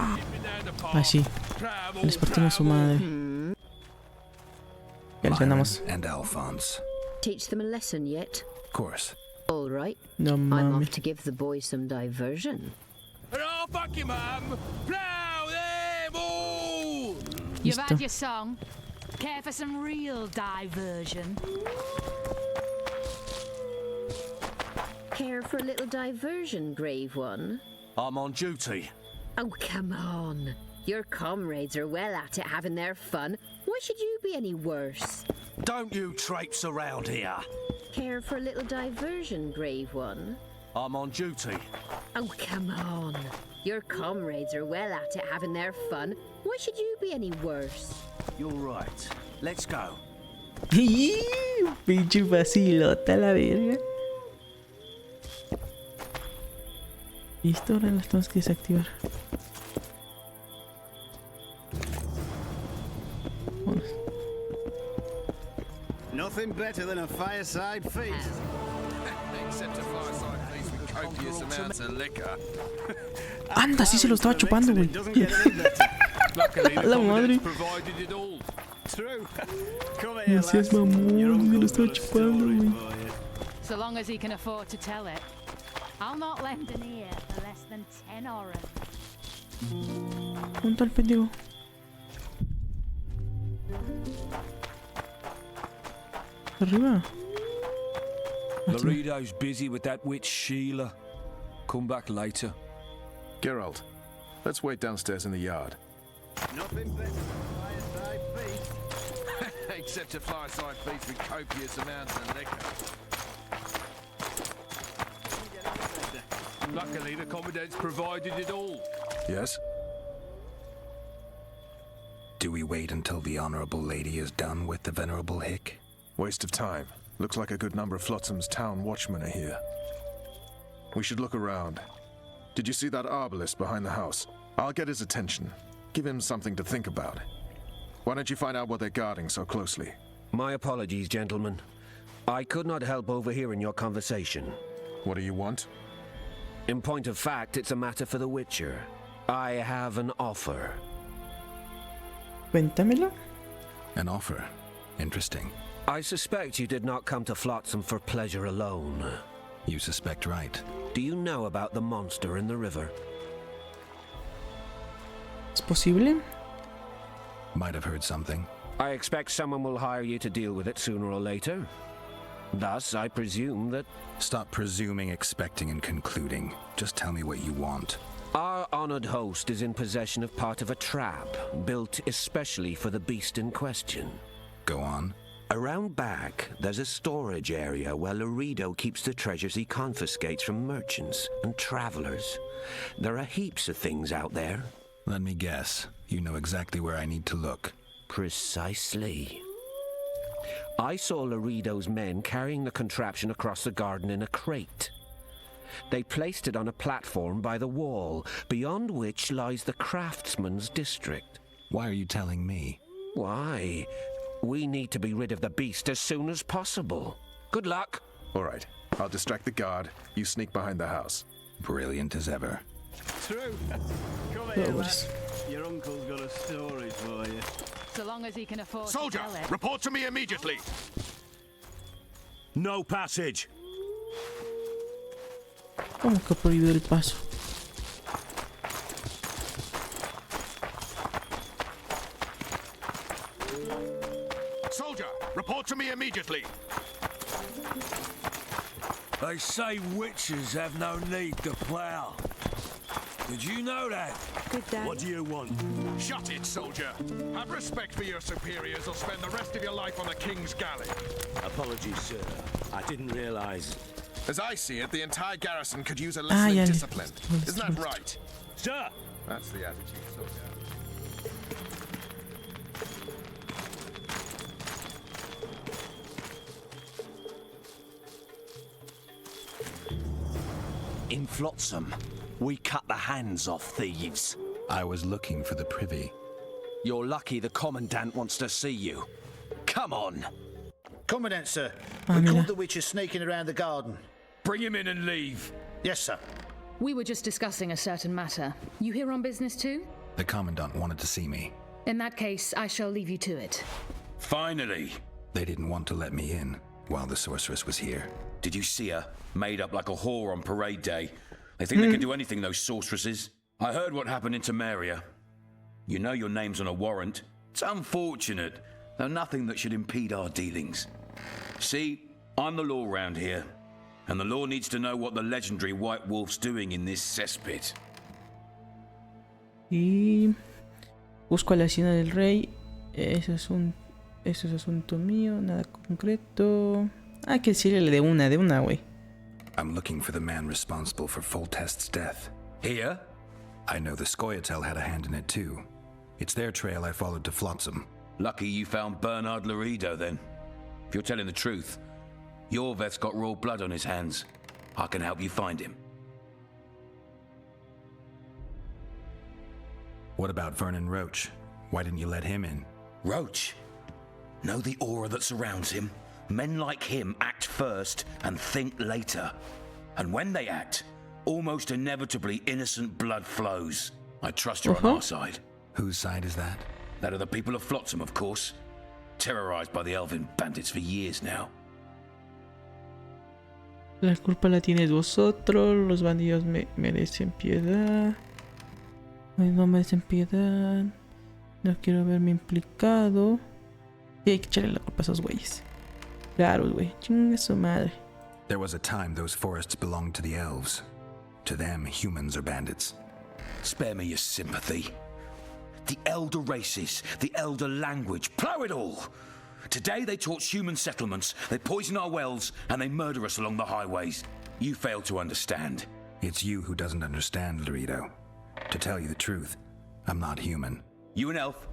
Ah, sí. Les partimos su madre. Ya les ganamos. And Alphonse. Teach them a lesson yet? Of course. All right. No I'm mames. off to give the boys some diversion. Oh, fuck you, Mum! Plow them all! You've Listo. had your song. Care for some real diversion? Care for a little diversion, Grave One? I'm on duty. Oh, come on. Your comrades are well at it having their fun. Why should you be any worse? Don't you traipse around here. Care for a little diversion, Grave One? I'm on duty. Oh, come on. Your comrades are well at it having their fun. Why should you be any worse? You're right. Let's go. Pinche facilota la verga. Listo, ahora las tenemos que desactivar. Vámonos. Nothing better than a fireside feast. Except a fireside feast with copious amounts of liquor. Anda, sí se lo estaba chupando, güey. Luckily, A la madre. provided it all. True. Come No here, seas lads. mamón, Your se lo uncle's estaba got a chupando, story güey. for you. So long as he can afford to tell it. I'll not lend an ear for less than 10 oren. ¿Dónde está el pendejo? Arriba. Laredo's busy with that witch Sheila. Come back later. Geralt, let's wait downstairs in the yard. Nothing better than a fireside feast. Except a fireside feast with copious amounts of liquor. Luckily, the commandant's provided it all. Yes? Do we wait until the honorable lady is done with the venerable hick? Waste of time. Looks like a good number of Flotsam's town watchmen are here. We should look around. Did you see that arbalist behind the house? I'll get his attention. Give him something to think about. Why don't you find out what they're guarding so closely? My apologies, gentlemen. I could not help overhearing your conversation. What do you want? In point of fact, it's a matter for the Witcher. I have an offer. Cuéntamelo. An offer. Interesting. I suspect you did not come to Flotsam for pleasure alone. You suspect right. Do you know about the monster in the river? ¿Es posible? Might have heard something. I expect someone will hire you to deal with it sooner or later. Thus, I presume that Stop presuming, expecting, and concluding. Just tell me what you want. our honored host is in possession of part of a trap built especially for the beast in question. Go on. Around back, there's a storage area where Laredo keeps the treasures he confiscates from merchants and travelers. There are heaps of things out there. Let me guess. You know exactly where I need to look. Precisely. I saw Laredo's men carrying the contraption across the garden in a crate. They placed it on a platform by the wall, beyond which lies the craftsman's district. Why are you telling me? Why? We need to be rid of the beast as soon as possible. Good luck. All right. I'll distract the guard. You sneak behind the house. Brilliant as ever. True. Come No, here, pues. lads. Your uncle's got a story for you. So long as he can afford Soldier, to tell it. report to me immediately. No passage. ¿Cómo que prohibido el paso? Soldier, report to me immediately. They say witches have no need to plough. Did you know that? Good day. What do you want? Shut it, soldier. Have respect for your superiors or spend the rest of your life on the king's galley. Apologies, sir. I didn't realize. As I see it, the entire garrison could use a Ah, lesson ya, in listo. discipline. Isn't that right? Sir! That's the attitude, soldier. In Flotsam, we cut the hands off thieves. I was looking for the privy. You're lucky the commandant wants to see you. Come on. Commandant, sir. Ah, We mira. caught the witches sneaking around the garden. Bring him in and leave. Yes, sir. We were just discussing a certain matter. You here on business too? The Commandant wanted to see me. In that case, I shall leave you to it. Finally! They didn't want to let me in while the sorceress was here. Did you see her? Made up like a whore on parade day. They think they can do anything, those sorceresses. I heard what happened in Temeria. You know your name's on a warrant. It's unfortunate, though nothing that should impede our dealings. See, I'm the law round here, and the law needs to know what the legendary White Wolf's doing in this cesspit. Y busco a la hacienda del rey. Eso es asunto mío, nada concreto. Hay que decirle de una, güey. I'm looking for the man responsible for Foltest's death. Here? I know the Scoia'tael had a hand in it too. It's their trail I followed to Flotsam. Lucky you found Bernard Laredo then. If you're telling the truth, Yorveth's got royal blood on his hands. I can help you find him. What about Vernon Roach? Why didn't you let him in? Roach? Know the aura that surrounds him? Men like him act first and think later. And when they act, almost inevitably innocent blood flows. I trust you're on our side. Whose side is that? That of the people of Flotsam, of course. Terrorized by the elven bandits for years now. La culpa la tienes vosotros. Los bandidos merecen piedad. Ay, no merecen piedad. No quiero verme implicado. Y hay que echarle la culpa a esos güeyes. Claro, güey. Chinga su madre. There was a time those forests belonged to the elves. To them, humans are bandits. Spare me your sympathy. The elder races, the elder language, plough it all! Today they torch human settlements, they poison our wells, and they murder us along the highways. You fail to understand. It's you who doesn't understand, Laredo. To tell you the truth, I'm not human. You an elf?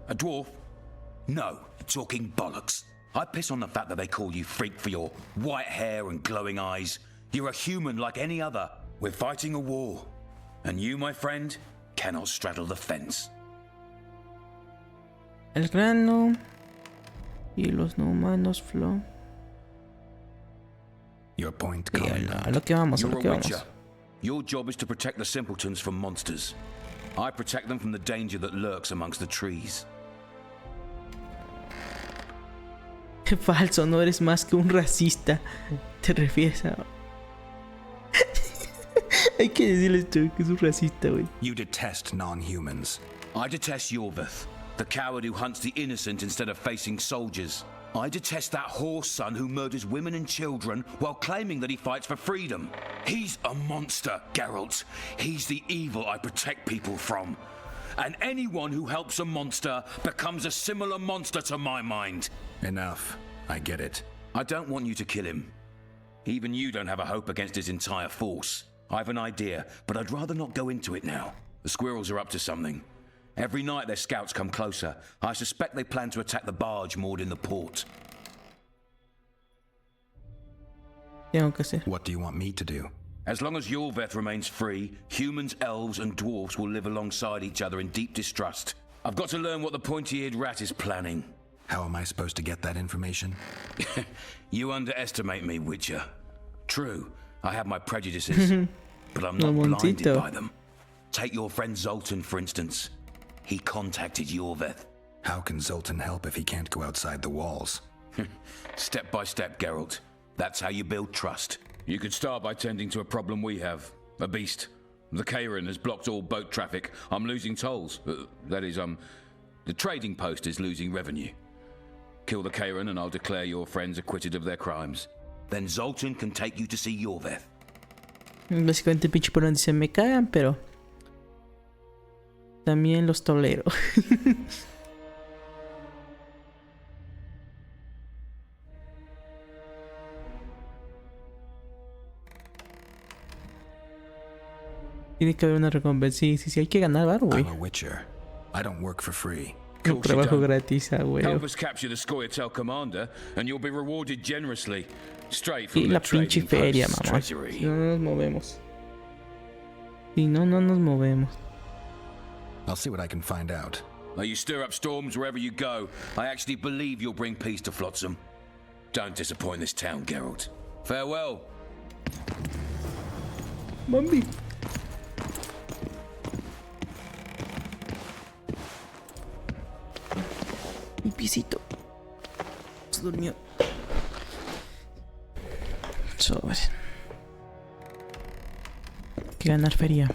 A dwarf? No, talking bollocks. I piss on the fact that they call you freak for your white hair and glowing eyes. You're a human like any other. We're fighting a war. And you, my friend, cannot straddle the fence. El grano y los no humanos, Flo. Your point, a lo que vamos, a lo que vamos. Your job is to protect the simpletons from monsters. I protect them from the danger that lurks amongst the trees. Falso, no eres más que un racista. Te refieres a... Hay que decirle esto, que es un racista, güey. You detest non-humans. I detest Yorveth, the coward who hunts the innocent instead of facing soldiers. I detest that whore son who murders women and children while claiming that he fights for freedom. He's a monster, Geralt. He's the evil I protect people from. And anyone who helps a monster becomes a similar monster to my mind. Enough. I get it. I don't want you to kill him. Even you don't have a hope against his entire force. I have an idea, but I'd rather not go into it now. The squirrels are up to something. Every night their scouts come closer. I suspect they plan to attack the barge moored in the port. What do you want me to do? As long as Yorveth remains free, humans, elves, and dwarfs will live alongside each other in deep distrust. I've got to learn what the pointy-eared rat is planning. How am I supposed to get that information? You underestimate me, Witcher. True, I have my prejudices, but I'm not blinded by them. Take your friend Zoltan, for instance. He contacted Yorveth. How can Zoltan help if he can't go outside the walls? Step by step, Geralt. That's how you build trust. You could start by tending to a problem we have. A beast. The Kairin has blocked all boat traffic. I'm losing tolls. That is, the trading post is losing revenue. Kill the Kairin and I'll declare your friends acquitted of their crimes. Then Zoltan can take you to see Yorveth. Básicamente pinche por donde se me cagan, pero también los tolero. Tiene que haber una recompensa. Sí, hay que ganar varo, güey. I'm a witcher. I don't work for free. Un trabajo gratis, güey. Help us capture the Scoia'tael commander, and you'll be rewarded generously. Straight from Y la pinche feria, mamá. Si no nos movemos. Si no nos movemos. I'll see what I can find out. Now you stir up storms wherever you go. I actually believe you'll bring peace to Flotsam. Don't disappoint this town, Geralt. Farewell. Mami. pisito. Se durmió. Sobre. Que ganar feria.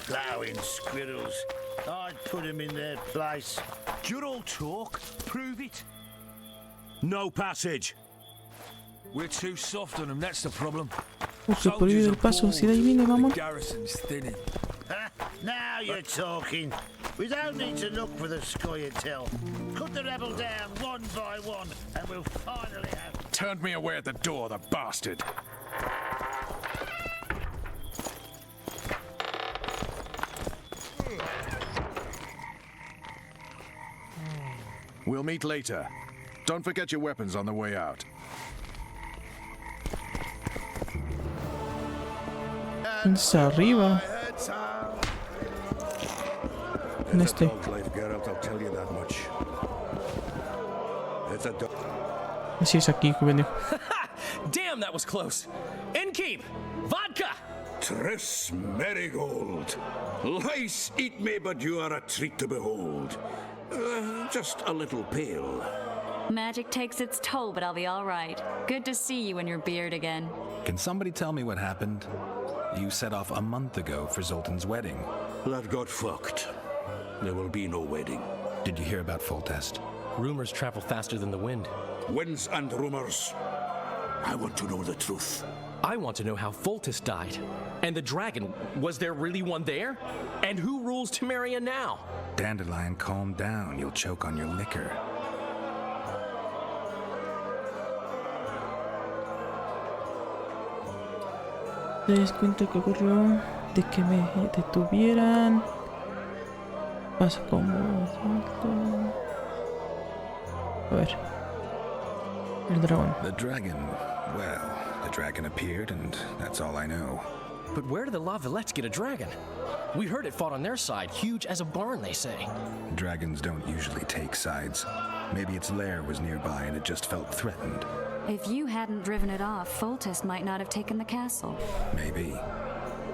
Plowing squirrels. I'd put him in their place. You're all talk. Prove it. No passage. We're too soft on them, that's the problem. Se prohíbe el paso. Si de ahí viene, vamos. Garrison's thinning. Now you're talking. We don't need to look for the scoia'tail. Cut the rebel down one by one, and we'll finally have... Turned me away at the door, the bastard. We'll meet later. Don't forget your weapons on the way out. Es arriba. En este. Así es aquí, juvenil. Damn, that was close. Innkeep, vodka. Triss Marigold. Lice eat me, but you are a treat to behold. Just a little pale. Magic takes its toll, but I'll be all right. Good to see you in your beard again. Can somebody tell me what happened? You set off a month ago for Zoltan's wedding. That got fucked. There will be no wedding. Did you hear about Foltest? Rumors travel faster than the wind. Winds and rumors. I want to know the truth. I want to know how Foltest died. And the dragon, was there really one there? And who rules Temeria now? Dandelion, calm down. You'll choke on your liquor. ¿Te das cuenta que ocurrió? De que me detuvieran. Pasa como... A ver. El dragón. The dragon. Well, the dragon appeared, and that's all I know. But where did the La Villettes get a dragon? We heard it fought on their side, huge as a barn, they say. Dragons don't usually take sides. Maybe its lair was nearby and it just felt threatened. If you hadn't driven it off, Foltest might not have taken the castle. Maybe.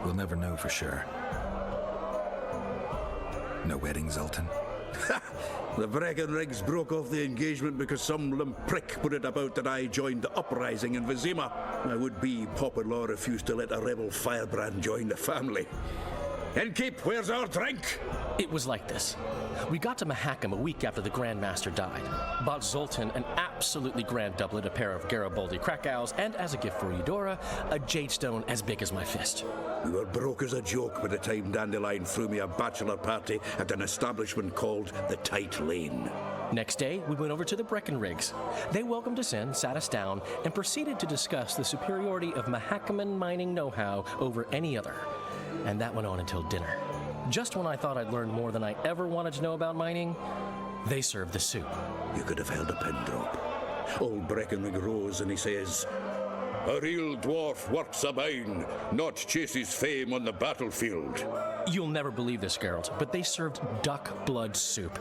We'll never know for sure. No wedding, Zoltan? The Breckenrigs broke off the engagement because some limp prick put it about that I joined the uprising in Vizima. My would-be Popper-law refused to let a rebel firebrand join the family. Innkeep, where's our drink? It was like this. We got to Mahakam a week after the Grand Master died. Bought Zoltan an absolutely grand doublet, a pair of Garibaldi Krakau's, and as a gift for Eudora, a jade stone as big as my fist. We were broke as a joke by the time Dandelion threw me a bachelor party at an establishment called the Tight Lane. Next day, we went over to the Breckenrigs. They welcomed us in, sat us down, and proceeded to discuss the superiority of Mahakaman mining know-how over any other. And that went on until dinner. Just when I thought I'd learned more than I ever wanted to know about mining, they served the soup. You could have held a pin drop. Old Breckenrig rose and he says, "A real dwarf works a mine, not chases fame on the battlefield." You'll never believe this, Geralt, but they served duck blood soup.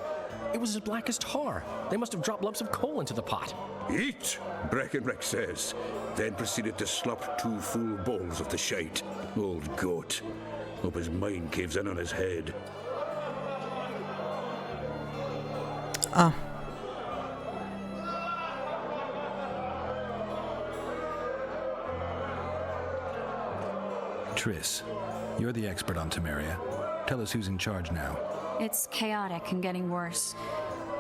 It was as black as tar. They must have dropped lumps of coal into the pot. "Eat," Breckenrig says, then proceeded to slop 2 full bowls of the shite. Old goat. Hope his mind caves in on his head. Ah. Triss, you're the expert on Temeria. Tell us who's in charge now. It's chaotic and getting worse.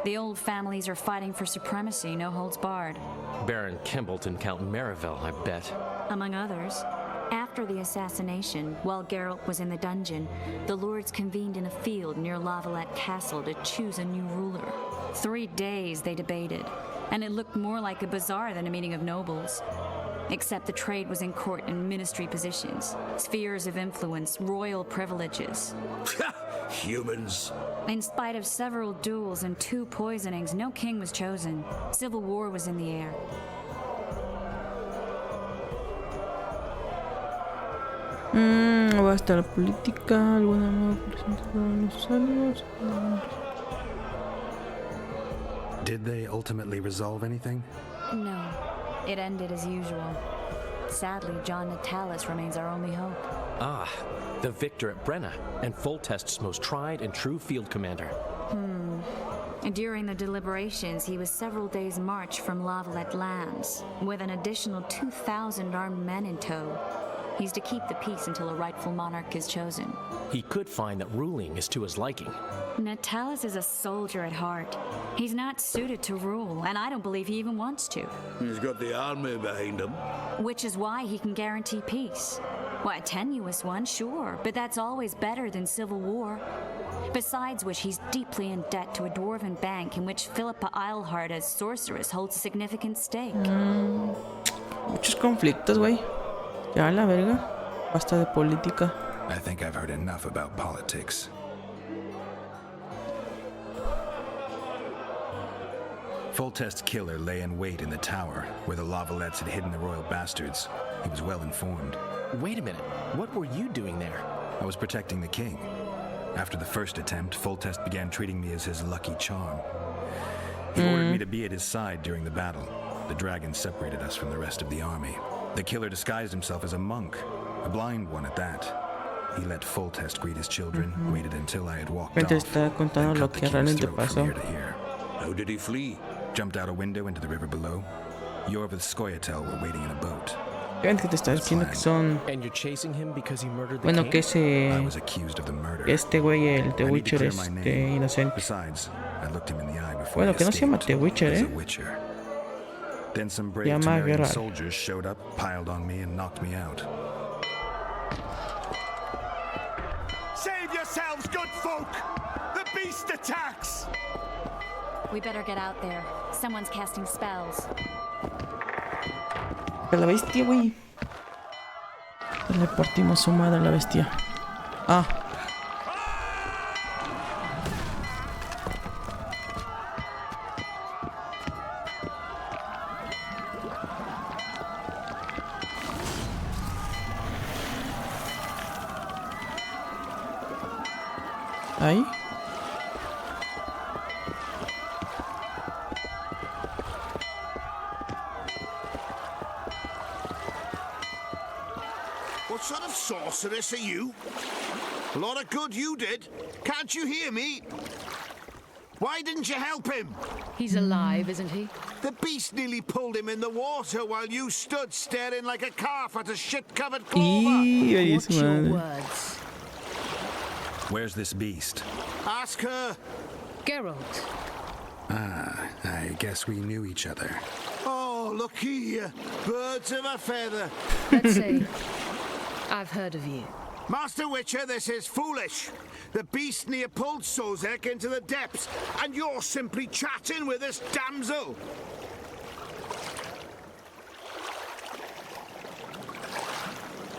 The old families are fighting for supremacy, no holds barred. Baron Kimbalt and Count Marivel, I bet. Among others. After the assassination, while Geralt was in the dungeon, the lords convened in a field near La Villette Castle to choose a new ruler. 3 days they debated, and it looked more like a bazaar than a meeting of nobles. Except the trade was in court and ministry positions, spheres of influence, royal privileges. Humans. In spite of several duels and 2 poisonings, no king was chosen. Civil war was in the air. Va a estar política, alguna nueva presentación de los usuarios. Did they ultimately resolve anything? No, it ended as usual. Sadly, John Natalis remains our only hope. Ah, the victor at Brenna, and Foltest's most tried and true field commander. During the deliberations, he was several days' march from Lavalette lands, with an additional 2,000 armed men in tow. He's to keep the peace until a rightful monarch is chosen. He could find that ruling is to his liking. Natalis is a soldier at heart. He's not suited to rule, and I don't believe he even wants to. He's got the army behind him. Which is why he can guarantee peace. Why, a tenuous one, sure, but that's always better than civil war. Besides which, he's deeply in debt to a dwarven bank in which Philippa Eilhart as sorceress holds a significant stake. Muchos conflictos, güey. Ya la verga. Basta de política. I think I've heard enough about politics. Foltest's killer lay in wait in the tower, where the Lavalettes had hidden the royal bastards. He was well informed. Wait a minute. What were you doing there? I was protecting the king. After the first attempt, Foltest began treating me as his lucky charm. He ordered me to be at his side during the battle. The dragon separated us from the rest of the army. The killer disguised himself as a monk, a blind one at that. He let Foltest greet his children, waited until I had walked off, Está contando then lo cut the que king's realmente throat from pasó. ear to ear. How did he flee? Jumped out a window into the river below. Yorv with Skoyatel were waiting in a boat. Obviamente que te está diciendo que son... And you're chasing him because he murdered the Bueno, king? que ese... I was accused of the murder. Este güey, el The I need to Witcher, clear es my name. inocente. Besides, I looked him in the eye before Bueno, he que no se llama escaped The Witcher, as ¿eh? a witcher. Then some brave Llama Temerian Geralt. soldiers showed up, piled on me, and knocked me out. Save yourselves, good folk! The beast attacks! We better get out there. Someone's casting spells. A la bestia, güey. Le partimos su madre a la bestia. Ah. Ahí. What sort of sorceress are you? A lot of good you did. Can't you hear me? Why didn't you help him? He's alive, isn't he? The beast nearly pulled him in the water while you stood staring like a calf at a shit-covered clover. Watch your words. Where's this beast? Ask her. Geralt. Ah, I guess we knew each other. Oh, look here. Birds of a feather. Let's say I've heard of you. Master Witcher, this is foolish. The beast near pulled Sozek into the depths, and you're simply chatting with this damsel.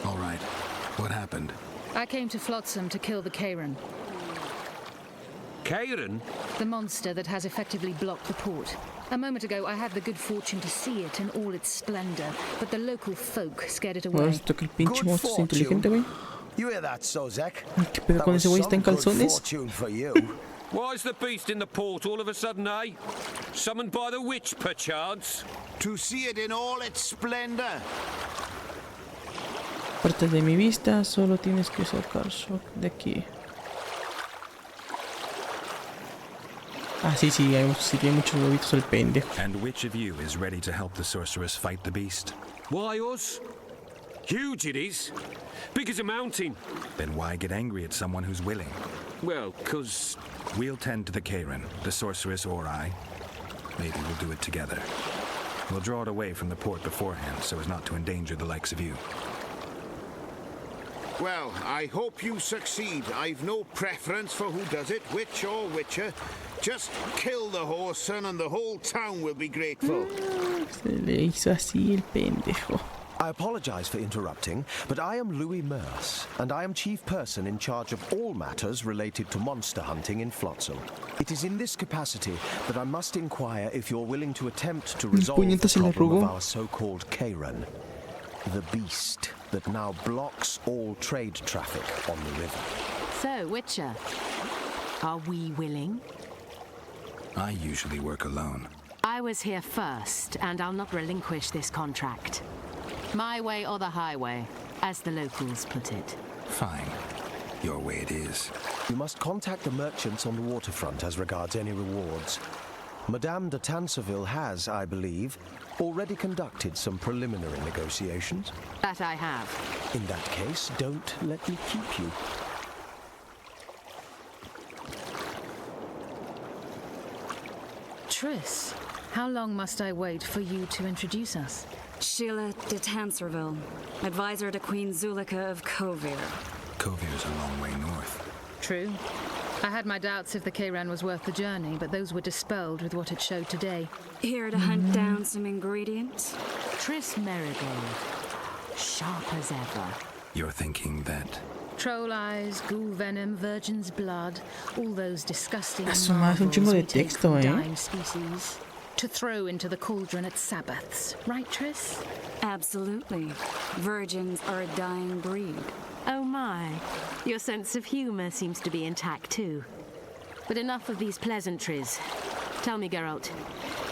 All right. What happened? I came to Flotsam to kill the Karen, Karen? the monster that has effectively blocked the port. A moment ago, I had the good fortune to see it in all its splendor, but the local folk scared it Bueno, away. esto que el pinche monstruo es inteligente, güey. You hear that, Sozek? ¿Qué pedo con ese güey? ¿Está en calzones? Fortune for you. Why's the beast in the port all of a sudden, eh? Summoned by the witch, perchance? To see it in all its splendor. Parte de mi vista, solo tienes que sacar shock de aquí. Ah, sí, sí tiene muchos huevitos el pendejo. And which of you is ready to help the sorceress fight the beast? Why us? Huge it is. Big as a mountain. Then why get angry at someone who's willing? Well, 'cause... We'll tend to the Karen, the sorceress or I. Maybe we'll do it together. We'll draw it away from the port beforehand so as not to endanger the likes of you. Well, I hope you succeed. I've no preference for who does it, witch or witcher. Just kill the whoreson and the whole town will be grateful. Se le hizo así el pendejo. I apologize for interrupting, but I am Louis Merce, and I am chief person in charge of all matters related to monster hunting in Flotsam. It is in this capacity that I must inquire if you're willing to attempt to resolve the problem of our so-called Karen, the beast that now blocks all trade traffic on the river. So, Witcher, are we willing? I usually work alone. I was here first, and I'll not relinquish this contract. My way or the highway, as the locals put it. Fine. Your way it is. You must contact the merchants on the waterfront as regards any rewards. Madame de Tanserville has, I believe, already conducted some preliminary negotiations. That I have. In that case, don't let me keep you. Triss, how long must I wait for you to introduce us? Sheila de Tanserville, advisor to Queen Zulika of Kovir. Kovir's a long way north. True. I had my doubts if the Kayran was worth the journey, but those were dispelled with what it showed today. Here to hunt down some ingredients? Triss Marigold. Sharp as ever. You're thinking that... Troll eyes, ghoul venom, virgin's blood, all those disgusting Asuma, es un chingo de texto, dying species. To throw into the cauldron at Sabbaths. Right, Triss? Absolutely. Virgins are a dying breed. Oh my. Your sense of humour seems to be intact too. But enough of these pleasantries. Tell me, Geralt.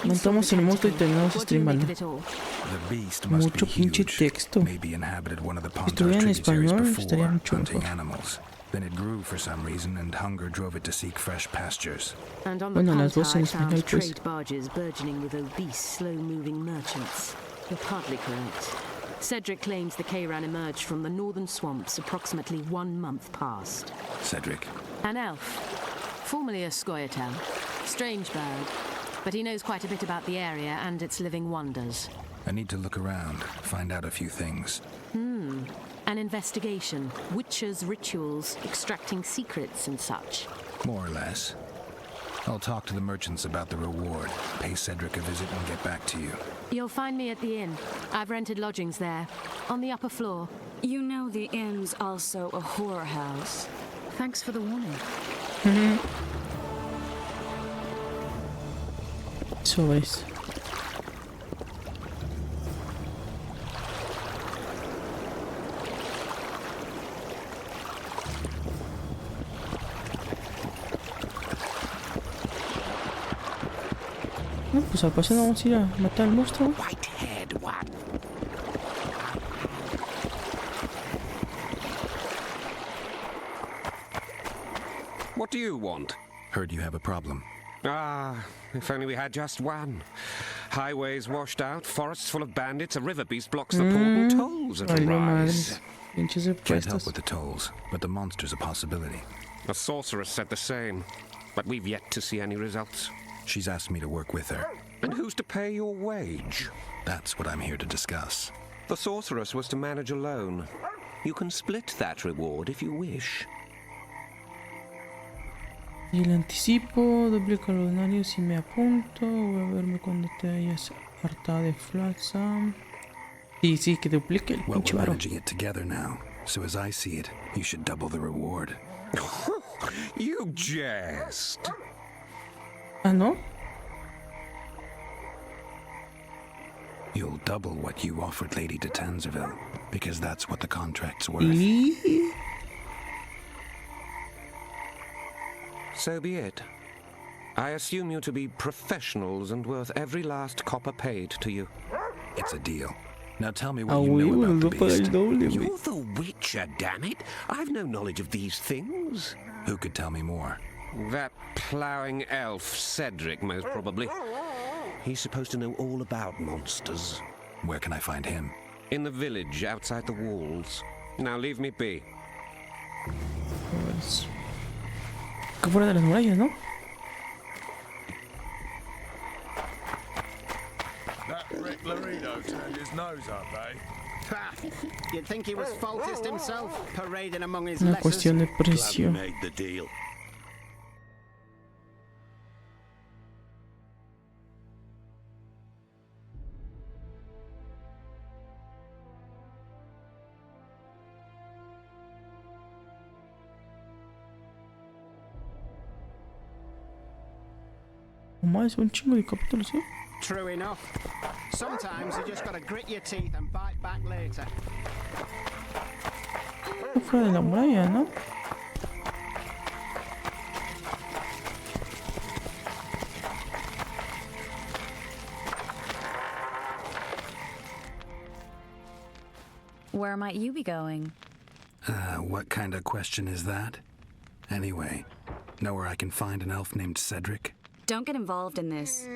Montamos el moto y terminamos streamando. The beast must Mucho be pinche huge. texto. Maybe inhabited one of the Si Pontar estuviera en tributaries español, estaría before, mucho hunting mejor. animals. Then it grew for some reason, and hunger drove it to seek fresh pastures. And on the Bueno, las dos Pontar, en I found español, pues. trade barges burgeoning with obese, slow-moving merchants. You're partly correct. Cedric claims the Kayran emerged from the northern swamps approximately 1 month past. Cedric. An elf, formerly a Scoia'tael. Strange bird, but he knows quite a bit about the area and its living wonders. I need to look around, find out a few things. An investigation, witches' rituals, extracting secrets and such. More or less. I'll talk to the merchants about the reward, pay Cedric a visit, and get back to you. You'll find me at the inn. I've rented lodgings there, on the upper floor. You know the inn's also a horror house. Thanks for the warning. Sobres. No, pues al paso vamos a ir a matar al monstruo. White-haired one. What do you want? Heard you have a problem. Ah, if only we had just one. Highways washed out, forests full of bandits, a river beast blocks the port, and tolls at Ay, no rise. madres. Pinches Can't help apuestas. with the tolls, but the monster's a possibility. A sorceress said the same, but we've yet to see any results. She's asked me to work with her. And who's to pay your wage? That's what I'm here to discuss. The sorceress was to manage alone. You can split that reward if you wish. Y el anticipo, duplica los denarios si me apunto. Voy a verme cuando te hayas hartado de Flatsam. Sí, sí, que duplique el Well, pinche we're varo. managing it together now. So as I see it, you should double the reward. You jest. Ah, ¿no? You'll double what you offered Lady de Tanserville, because that's what the contract's worth. Y... So be it. I assume you to be professionals and worth every last copper paid to you. It's a deal. Now tell me Ah, what you güey, know nos about va the a pagar el beast. doble, güey. You're the Witcher, damn it! I've no knowledge of these things. Who could tell me more? That ploughing elf, Cedric, most probably. He's supposed to know all about monsters. Where can I find him? In the village, outside the walls. Now leave me be. Pues... Que fuera de las murallas, ¿no? That Rick Laredo turned his nose up, eh? Ha! You'd think he was faultist himself, parading among his Una lessers. cuestión de Glad we precio. made the deal. Más un chingo de capítulos, ¿sí? True enough. Sometimes you just gotta grit your teeth and bite back later. Fuera de la muralla, ¿no? Where might you be going? What kind of question is that? Anyway, know where I can find an elf named Cedric? Don't get involved in this.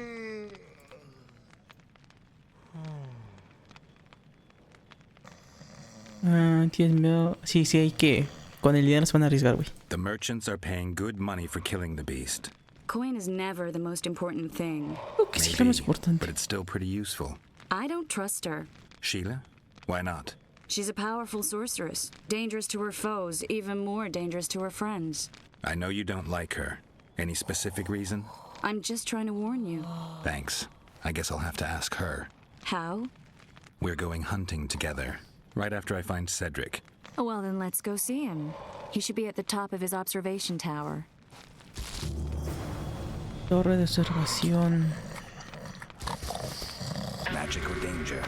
Tienes miedo. Sí, sí, hay que. Con el dinero se van a arriesgar, güey. The merchants are paying good money for killing the beast. Coin is never the most important thing. Que sí, lo más importante. But it's still pretty useful. I don't trust her. Sheila? Why not? She's a powerful sorceress. Dangerous to her foes, even more dangerous to her friends. I know you don't like her. Any specific reason? I'm just trying to warn you. Thanks. I guess I'll have to ask her. How? We're going hunting together, right after I find Cedric. Well, then let's go see him. He should be at the top of his observation tower. Torre de observación. Magic or danger?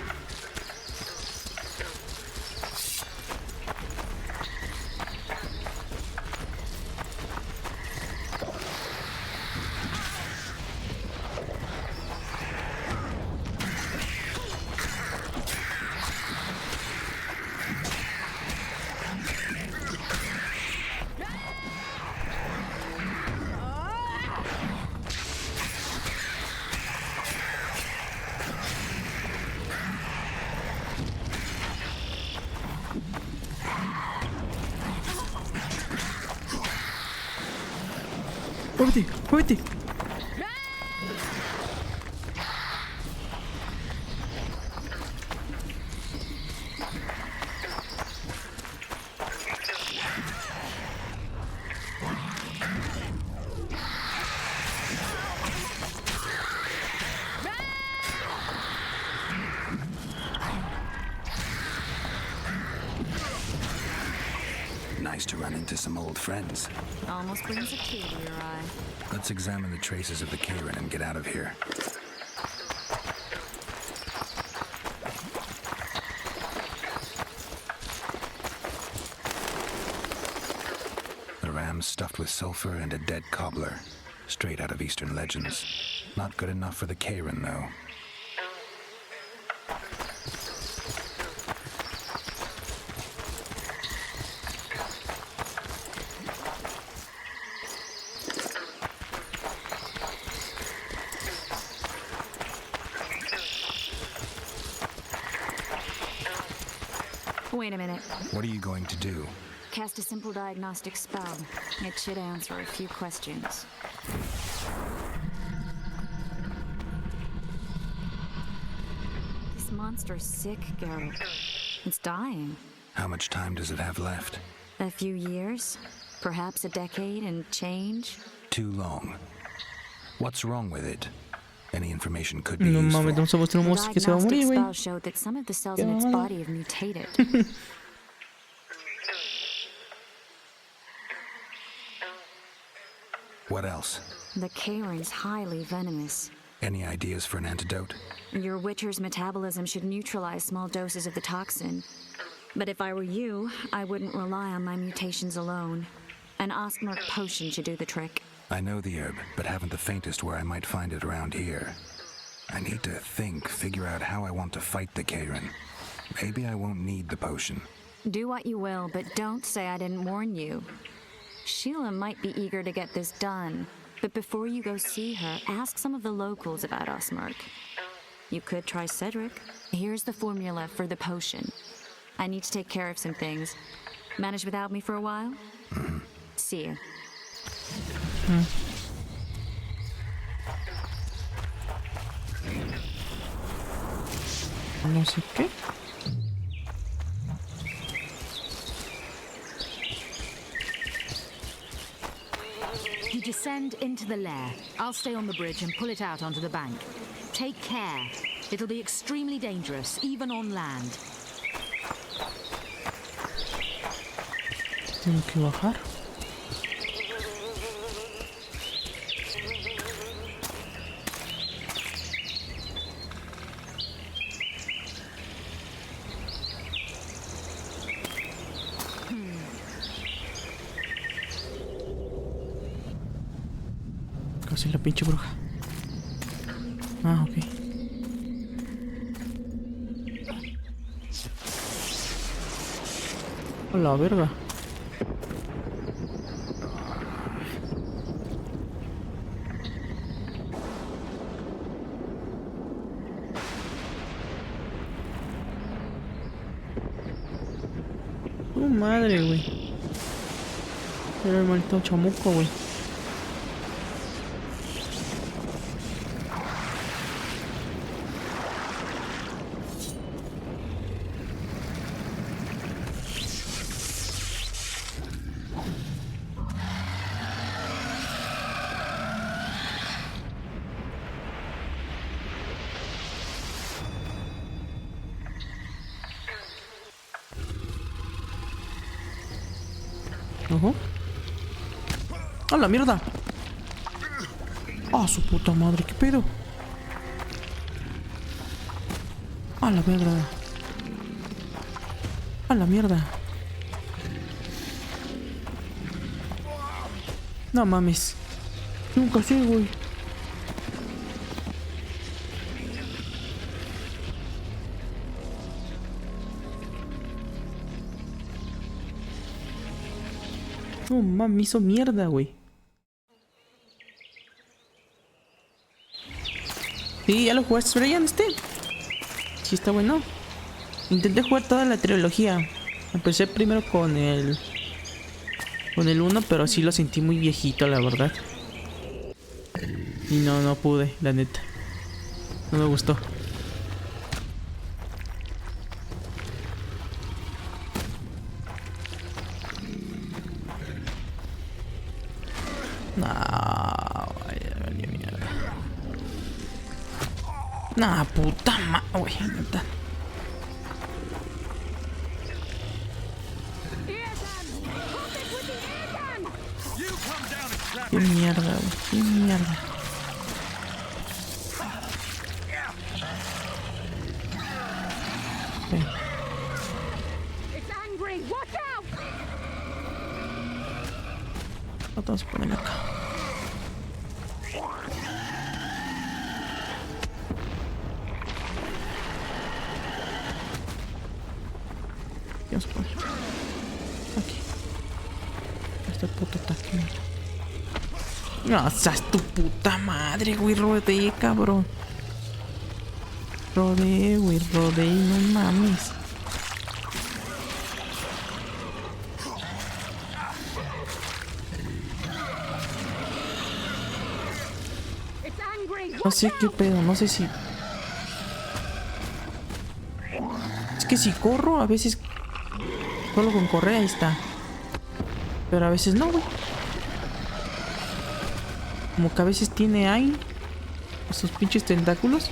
¡Muévete! ¡Muévete! Nice to run into some old friends. Almost brings a tear to your eye. Let's examine the traces of the Karen and get out of here. A ram stuffed with sulfur and a dead cobbler. Straight out of Eastern legends. Not good enough for the Karen, though. Wait a minute. What are you going to do? Cast a simple diagnostic spell. It should answer a few questions. This monster's sick, Geralt. It's dying. How much time does it have left? A few years? Perhaps a decade and change? Too long. What's wrong with it? Any information could be No useful. mames, vamos a mostrar un monstruo que se va a morir, Diagnostic güey. spell showed that some of the cells in its body have mutated. What else? The Karen's highly venomous. Any ideas for an antidote? Your Witcher's metabolism should neutralize small doses of the toxin. But if I were you, I wouldn't rely on my mutations alone. An Osmerk potion should do the trick. I know the herb, but haven't the faintest where I might find it around here. I need to figure out how I want to fight the Karen. Maybe I won't need the potion. Do what you will, but don't say I didn't warn you. Sheila might be eager to get this done, but before you go see her, ask some of the locals about Osmerk. You could try Cedric. Here's the formula for the potion. I need to take care of some things. Manage without me for a while? See you. No sé qué. You descend into the lair. I'll stay on the bridge and pull it out onto the bank. Take care. It'll be extremely dangerous, even on land. Tengo que bajar. Casi la pinche bruja. Ah, ok. La verga. Tu madre, güey. Era el maldito chamuco, güey. ¡A la mierda! ¡Ah, su puta madre! ¿Qué pedo? ¡A la verga! ¡A la mierda! No mames. Nunca sé, güey. No mames, hizo mierda, güey. Sí, ya lo jugaste, Brian, Sí, está bueno. Intenté jugar toda la trilogía. Empecé primero con el 1, pero sí lo sentí muy viejito, la verdad. Y no pude, la neta. No me gustó. Nah, puta madre, güey, neta. Qué mierda, güey, qué mierda. Okay. Vamos a poner acá. Vamos a poner aquí. Este puto ataque. No, seas tu puta madre, güey. Rodeé, cabrón. Rodeé, güey. Rodeé, no mames. No sé qué pedo, no sé si... Es que si corro, a veces... Solo con correr, ahí está. Pero a veces no, güey. Como que a veces tiene ahí esos pinches tentáculos.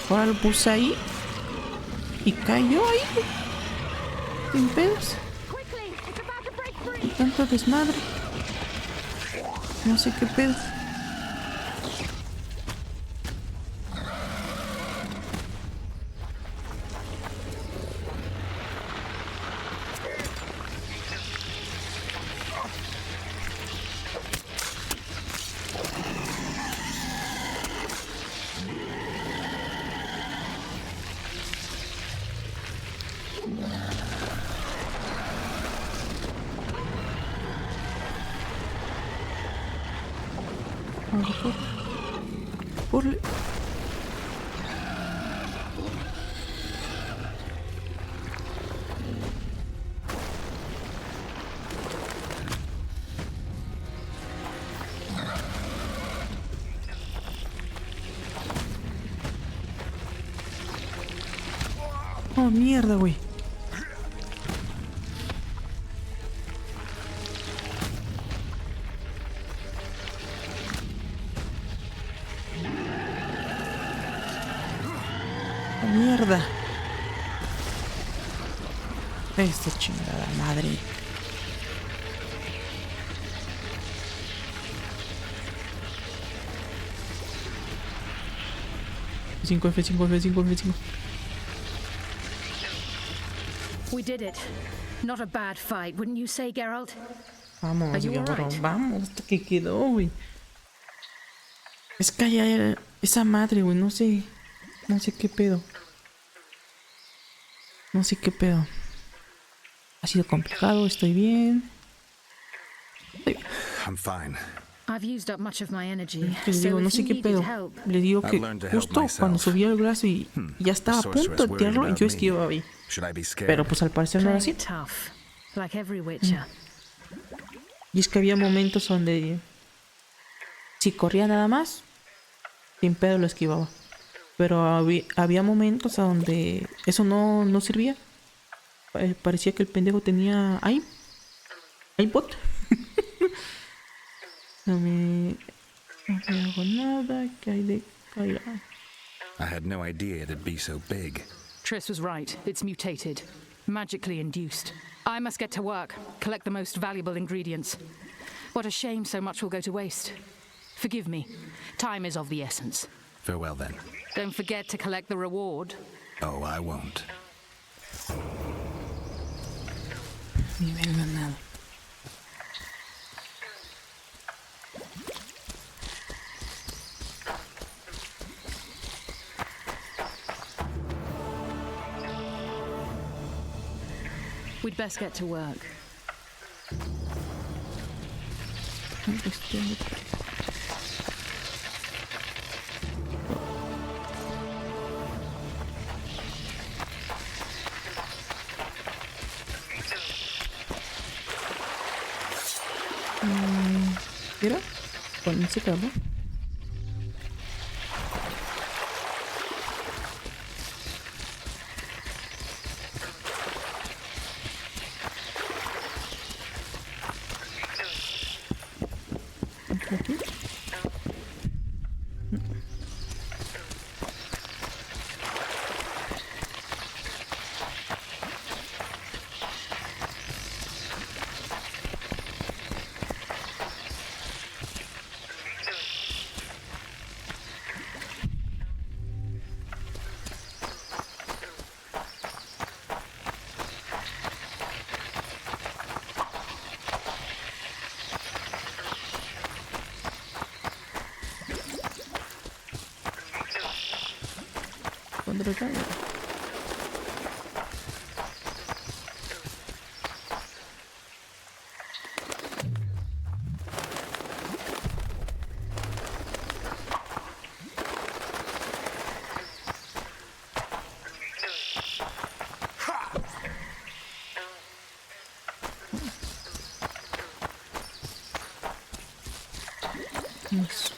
Ahora lo puse ahí y cayó ahí sin pedos. Tanto desmadre. No sé qué pedo. Corre. Oh, mierda, güey. Mierda. Esta chingada madre. F5. We did it. Not a bad fight, wouldn't you say, Geralt? Vamos, Are you cabrón, alright? vamos, hasta que quedó, güey. Es que ya, esa madre, güey, no sé qué pedo. No sé qué pedo. Ha sido complicado, estoy bien. I'm fine. I've used up much of my energy. Le digo, no sé qué pedo. Le digo que justo cuando subió el brazo y ya estaba a punto de tirarlo, yo esquivaba ahí. Pero pues al parecer no era así. Y es que había momentos donde si corría nada más, sin pedo lo esquivaba. Pero había momentos donde eso no servía. Parecía que el pendejo tenía iPod. No me hago nada, que hay de caer. I had no idea it'd be so big. Triss was right. It's mutated. Magically induced. I must get to work. Collect the most valuable ingredients. What a shame so much will go to waste. Forgive me. Time is of the essence. Farewell then. Don't forget to collect the reward. Oh, I won't. Nivel ganado. We'd best get to work. ¿Era? Con ese cabo. Aquí. Cuando recaiga. Eso.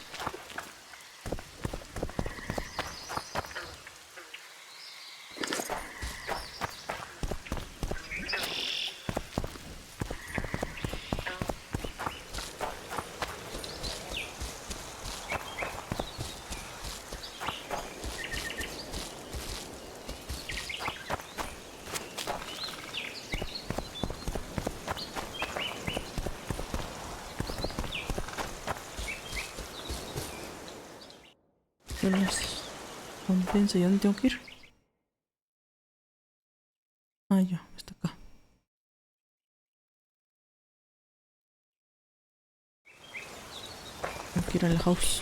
Las compensa, ¿y dónde tengo que ir? Ah, ya, está acá. Tengo que ir al house.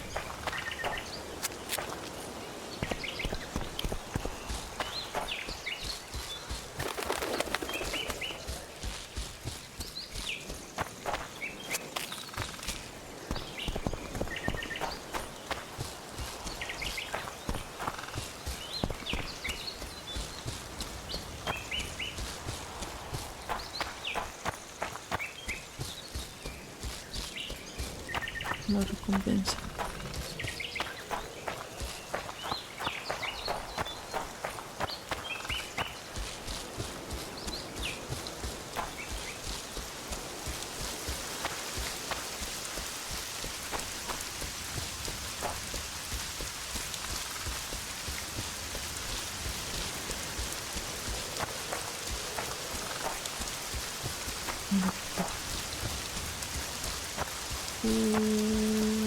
La recompensa.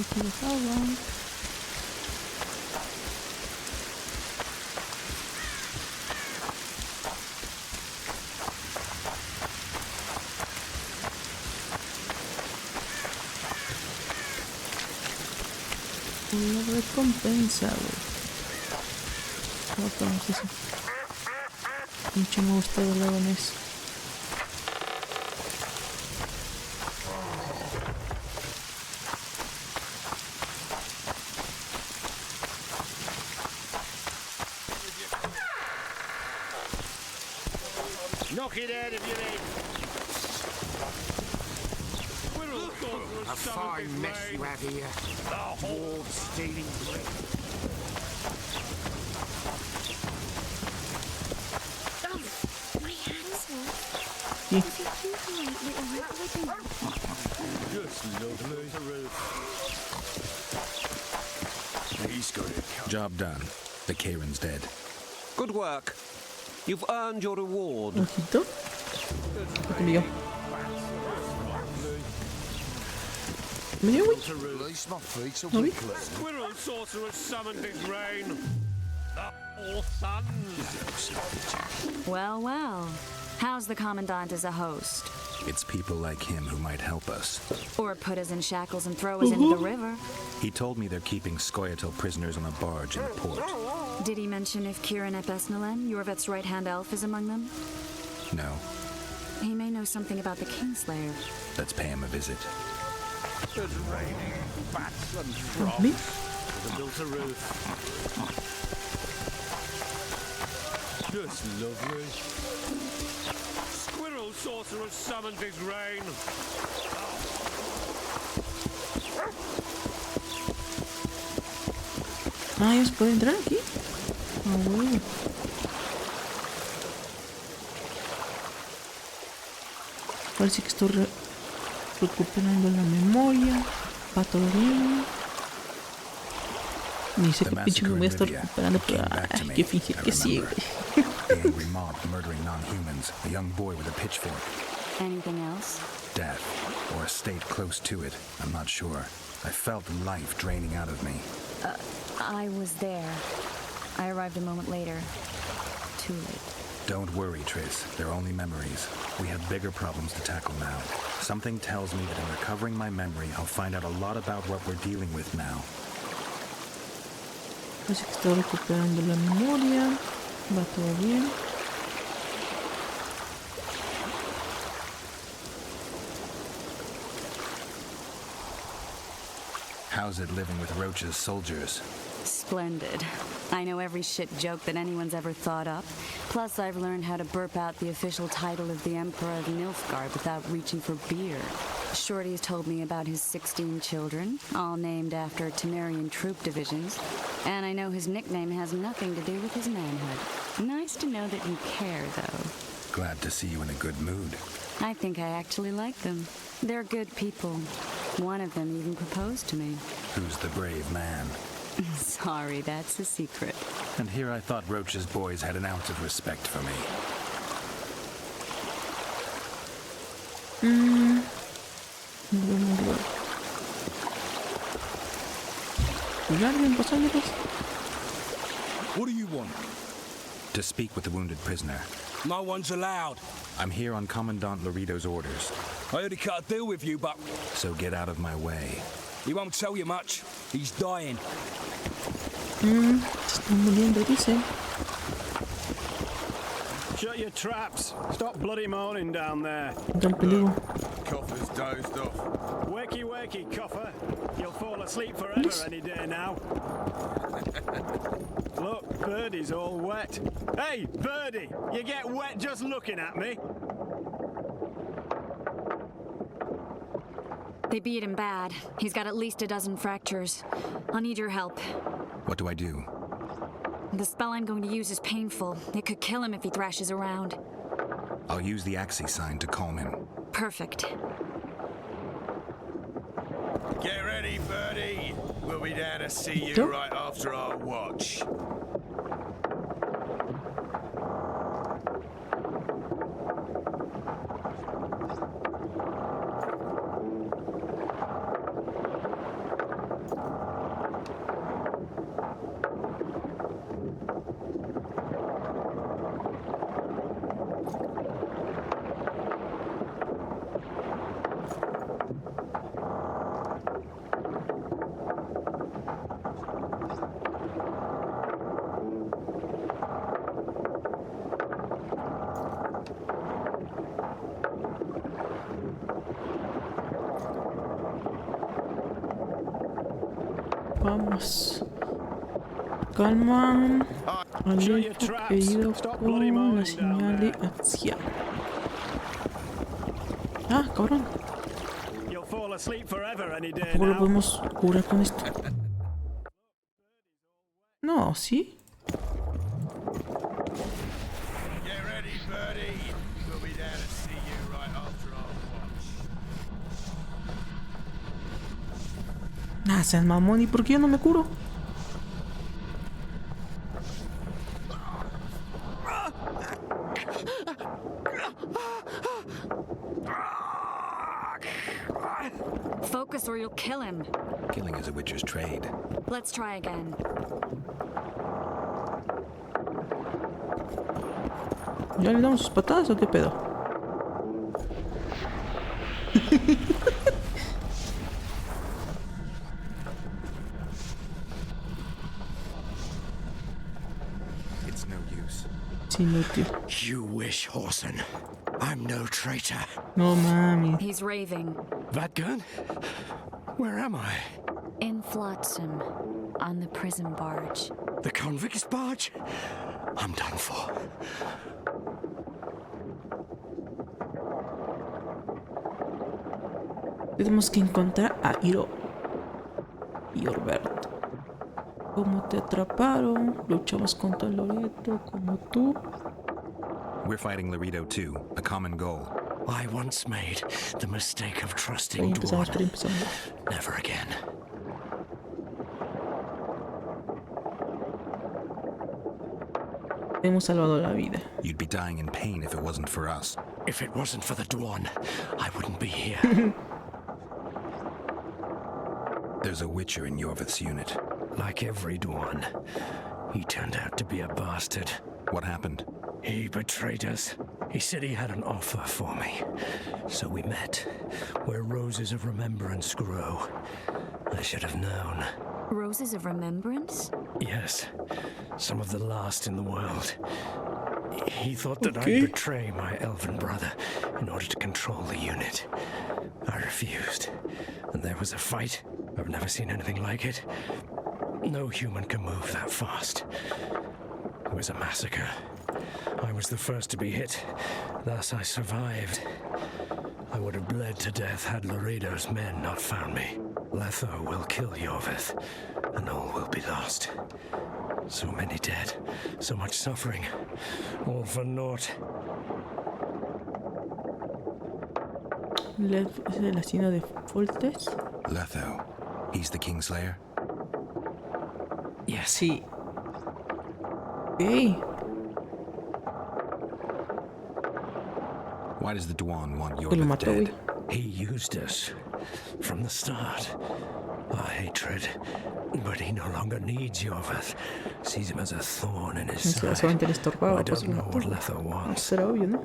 Aquí dejaba. Una recompensa, güey. ¿Cómo ponemos eso? Mucho me gusta los dragones. Knock it out if you need. A fine mess you have here. Dwarves stealing bread. Oh, my hands. Yeah. Just lovely. He's got it. Job done. The Kieran's dead. Good work. You've earned your reward. Ojito. Mío. Mío, güey. ¿No vi? Squirrel sorcerer summoned his rain. All sons. Well, well. How's the Commandant as a host? It's people like him who might help us. Or put us in shackles and throw us into the river. He told me they're keeping Scoia'tael prisoners on a barge in port. Did he mention if Kieran ep Esnalen, Yorvet's right-hand elf, is among them? No. He may know something about the Kingslayer. Let's pay him a visit. It's raining bats and Me? frogs. Built a roof. Just lovely. Squirrel sorcerer summoned his rain. Ah, ellos pueden entrar aquí. Ah, bueno. Parece que estoy recuperando la memoria. Va todo bien. Ni sé qué pinche me voy a estar recuperando, pero hay que fingir que sí, güey. The angry mob murdering non-humans. A young boy with a pitchfork. Anything else? Death. Or a state close to it. I'm not sure. I felt life draining out of me. I was there. I arrived a moment later. Too late. Don't worry, Triss. They're only memories. We have bigger problems to tackle now. Something tells me that in recovering my memory, I'll find out a lot about what we're dealing with now. Parece que estoy recuperando la memoria. Va todo bien. How's it living with Roach's soldiers? Splendid. I know every shit joke that anyone's ever thought up. Plus, I've learned how to burp out the official title of the Emperor of Nilfgaard without reaching for beer. Shorty's told me about his 16 children, all named after Temerian troop divisions. And I know his nickname has nothing to do with his manhood. Nice to know that you care, though. Glad to see you in a good mood. I think I actually like them. They're good people. One of them even proposed to me. Who's the brave man? Sorry, that's a secret. And here I thought Roach's boys had an ounce of respect for me. What do you want? To speak with the wounded prisoner. No one's allowed. I'm here on Commandant Laredo's orders. I already cut a deal with you, but... So get out of my way. He won't tell you much. He's dying. Está muriendo, dice. Shut your traps. Stop bloody moaning down there. Del peligro. Coffer's dozed off. Wakey, wakey, coffer. You'll fall asleep forever any day now. Look, Birdie's all wet. Hey, Birdie, you get wet just looking at me. They beat him bad. He's got at least a dozen fractures. I'll need your help. What do I do? The spell I'm going to use is painful. It could kill him if he thrashes around. I'll use the AQUÍ sign to calm him. Perfect. Get ready, Birdie. We'll be down to see you right after our watch. Vamos. Calma. Alerta pedido con la señal de acción. Ah, cabrón. ¿Cómo lo podemos curar con esto? No, ¿sí? Ah, seas mamón, ¿y por qué yo no me curo? Focus or you'll kill him. Killing is a witcher's trade. Let's try again. ¿Ya le damos sus patadas o qué pedo? It's no use. Es inútil. You wish, Horson. I'm no traitor. No, mami. He's raving. That gun? Where am I? In Flotsam, on the prison barge. The convict's barge? I'm done for. Tenemos que encontrar a Hiro y Orbert. ¿Cómo te atraparon? Luchamos contra Loreto como tú. We're fighting Laredo too, a common goal. I once made the mistake of trusting Dwan. Never again. Hemos salvado la vida. You'd be dying in pain if it wasn't for us. If it wasn't for the Dwan, I wouldn't be here. There's a witcher in Yorvith's unit. Like every Dwan, he turned out to be a bastard. What happened? He betrayed us. He said he had an offer for me. So we met, where roses of remembrance grow. I should have known. Roses of remembrance? Yes, some of the last in the world. He thought that I'd betray my elven brother in order to control the unit. I refused, and there was a fight. I've never seen anything like it. No human can move that fast. It was a massacre. I was the first to be hit, thus I survived. I would have bled to death had Laredo's men not found me. Letho will kill Yorvith, and all will be lost. So many dead, so much suffering, all for naught. ¿Es el asesino de Foltes? Letho. He's the Kingslayer? Yes. Sí. Hey. Why does the Dwan want Yorvith dead? He used us from the start. Our hatred. But he no longer needs Yorvith. Sees him as a thorn in his side. I don't know what Letho wants. Será obvio, ¿no?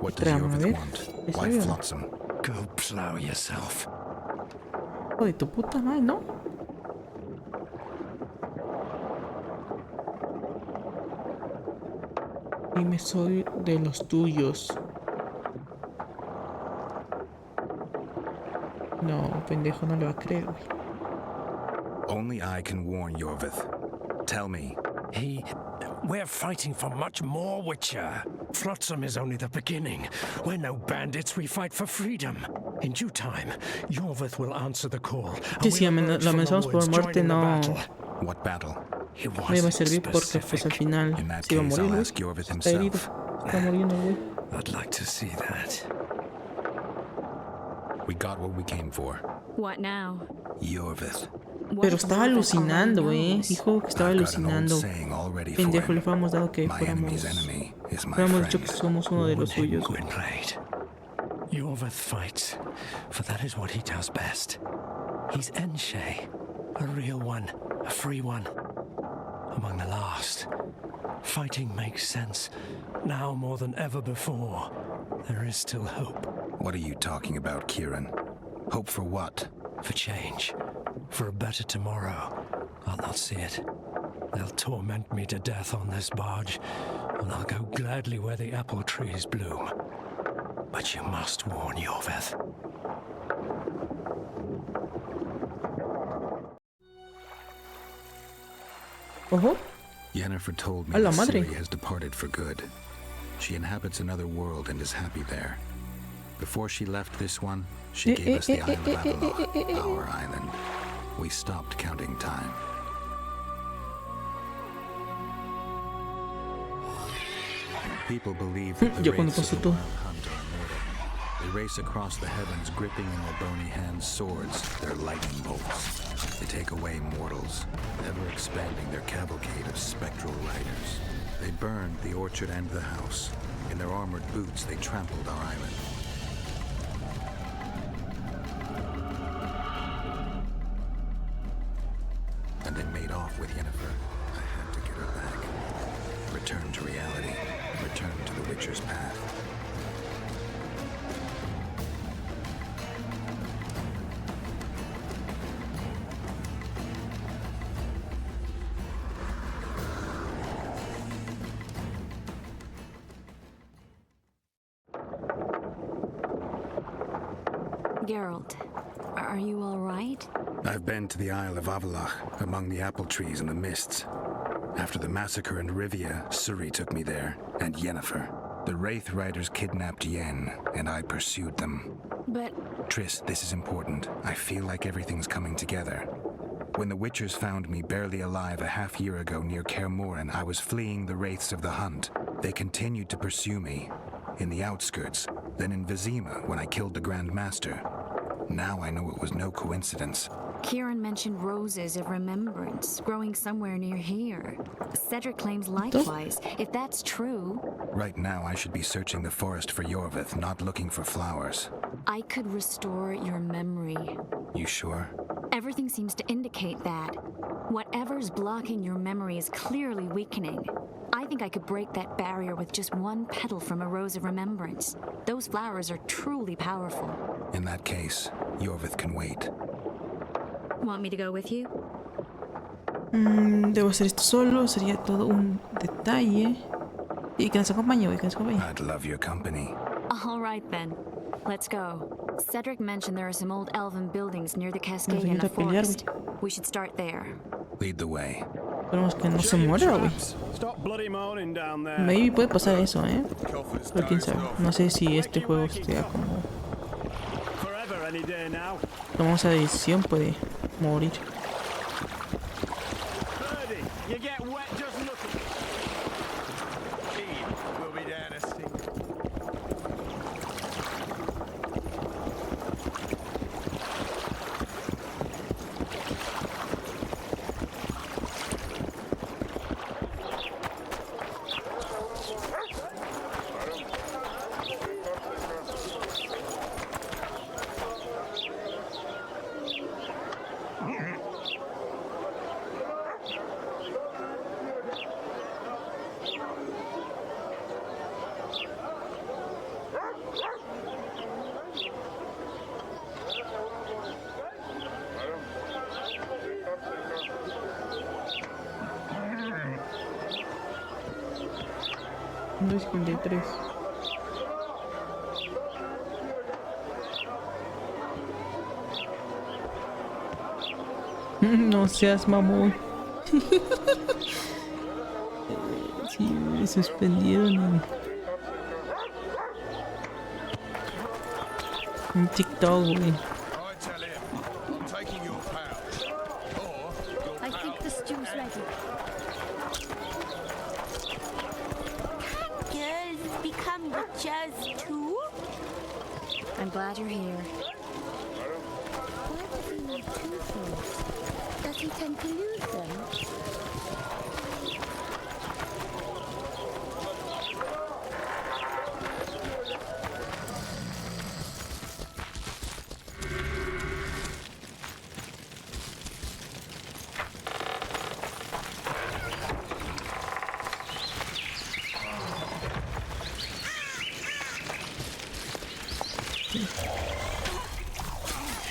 What does Yorvith want? Why Flotsam? Go plow yourself. Oh, de tu puta madre, ¿no? Dime, soy de los tuyos. No, pendejo, no le va a creer, güey. Only I can warn Yorvith. Tell me. We're fighting for much more, Witcher. Flotsam is only the beginning. We're no bandits, we fight for freedom. In due time, Yorvith will answer the call. Sí, si lo amenazamos por muerte, no. What battle? No iba a servir porque pues al final se iba a morir, güey. Está herido. Está muriendo, güey. I'd like to see that. We got what we came for. What now? Yorvith. Pero estaba alucinando, dijo que estaba alucinando. Pendejo, le habíamos dado que fuéramos dicho que somos uno de los suyos. Yorvith fights, for that is what he does best. He's Enshe, a real one, a free one. Among the last. Fighting makes sense. Now more than ever before, there is still hope. What are you talking about, Kieran? Hope for what? For change. For a better tomorrow. I'll not see it. They'll torment me to death on this barge, and I'll go gladly where the apple trees bloom. But you must warn Yorvith. Ojo. Yennefer told me A la that madre. Ciri has departed for good. She inhabits another world and is happy there. Before she left this one, she gave us the island of Avalon, our island. We stopped counting time. People believe that the Yo cuando wraiths pasó of the todo. Wild Hunt are immortal. They race across the heavens, gripping in their bony hands swords, their lightning bolts. They take away mortals, ever expanding their cavalcade of spectral riders. They burned the orchard and the house. In their armored boots, they trampled our island. And they made off with Yennefer. I had to get her back. Return to reality. Return to the Witcher's path. Geralt, are you all right? I've been to the Isle of Avalach, among the apple trees and the mists. After the massacre in Rivia, Ciri took me there, and Yennefer. The Wraith Riders kidnapped Yen, and I pursued them. But... Triss, this is important. I feel like everything's coming together. When the Witchers found me barely alive a half-year ago near Kaer Morhen, I was fleeing the Wraiths of the Hunt. They continued to pursue me, in the outskirts, then in Vizima when I killed the Grand Master. Now I know it was no coincidence. Kieran mentioned roses of remembrance growing somewhere near here. Cedric claims likewise. If that's true... Right now I should be searching the forest for Yorvith, not looking for flowers. I could restore your memory. You sure? Everything seems to indicate that. Whatever's blocking your memory is clearly weakening. I think I could break that barrier with just one petal from a rose of remembrance. Those flowers are truly powerful. In that case, Yorvith can wait. Want me to go with you? Debo hacer esto solo, sería todo un detalle. Y que nos acompañe, que nos acompañe. I'd love your company. All right then. Let's go. Cedric mentioned there are some old elven buildings near the cascade in the forest. We should start there. Lead the way. Esperemos que no se muera, güey. Stop bloody moaning down there. Maybe puede pasar eso, pero quién sabe. No sé si este juego esté como... Forever any day now. Tomamos esa decisión, puede morir. Birdie, you get wet just looking. We'll be down to see. No seas mamón. Sí, me suspendieron en TikTok, güey. I think the stew's ready. Can girls become witches too? I'm glad you're here. Why does he need two swords? Does he tend to lose them?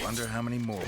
Wonder how many more.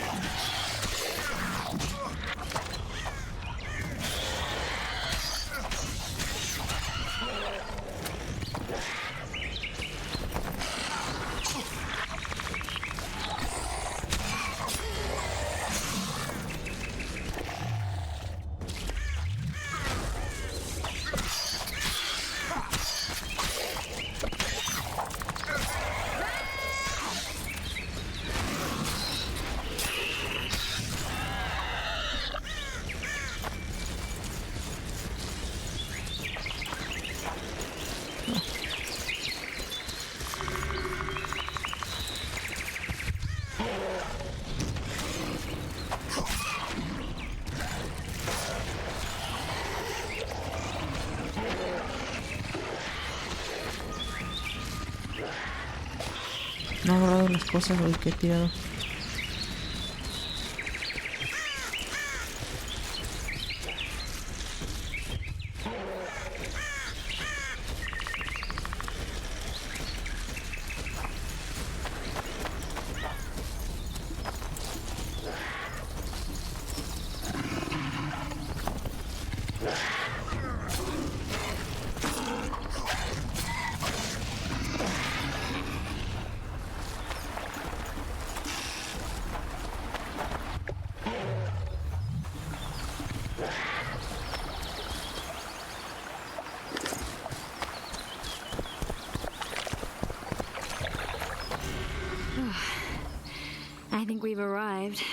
No he agarrado las cosas hoy que he tirado. I think we've arrived.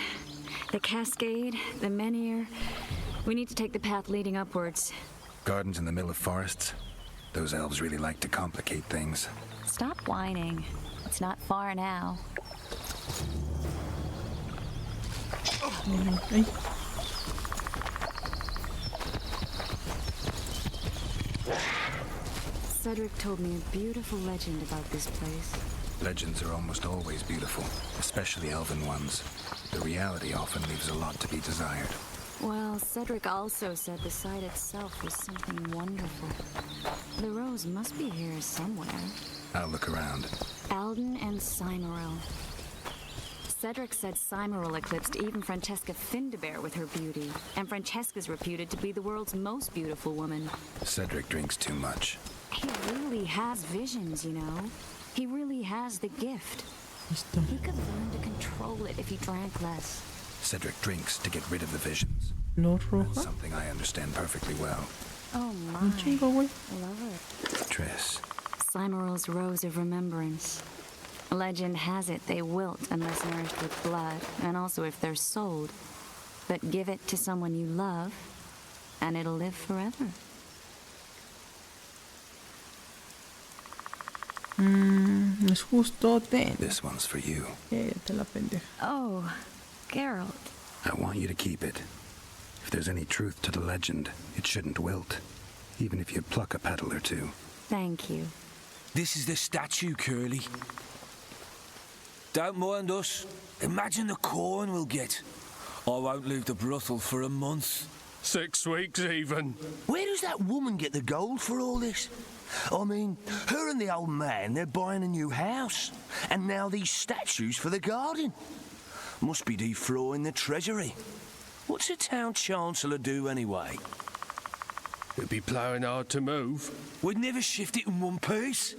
The cascade, the menhir. We need to take the path leading upwards. Gardens in the middle of forests? Those elves really like to complicate things. Stop whining. It's not far now. Cedric told me a beautiful legend about this place. Legends are almost always beautiful, especially elven ones. The reality often leaves a lot to be desired. Well, Cedric also said the site itself was something wonderful. The rose must be here somewhere. I'll look around. Alden and Cymoril. Cedric said Cymoril eclipsed even Francesca Findabair with her beauty, and Francesca's reputed to be the world's most beautiful woman. Cedric drinks too much. He really has visions, you know. He really has the gift. He could learn to control it if he drank less. Cedric drinks to get rid of the visions. That's something I understand perfectly well. Oh my. Love it. Triss. Cymoril's Rose of Remembrance. Legend has it they wilt unless nourished with blood, and also if they're sold. But give it to someone you love, and it'll live forever. Es justo ten. This one's for you. Cállate la pendeja. Oh, Geralt. I want you to keep it. If there's any truth to the legend, it shouldn't wilt. Even if you pluck a petal or two. Thank you. This is the statue, Curly. Don't mind us. Imagine the corn we'll get. I won't leave the brothel for a month. 6 weeks even. Where does that woman get the gold for all this? I mean, her and the old man, they're buying a new house. And now these statues for the garden. Must be defraying the treasury. What's a town chancellor do anyway? It'd be ploughing hard to move. We'd never shift it in one piece.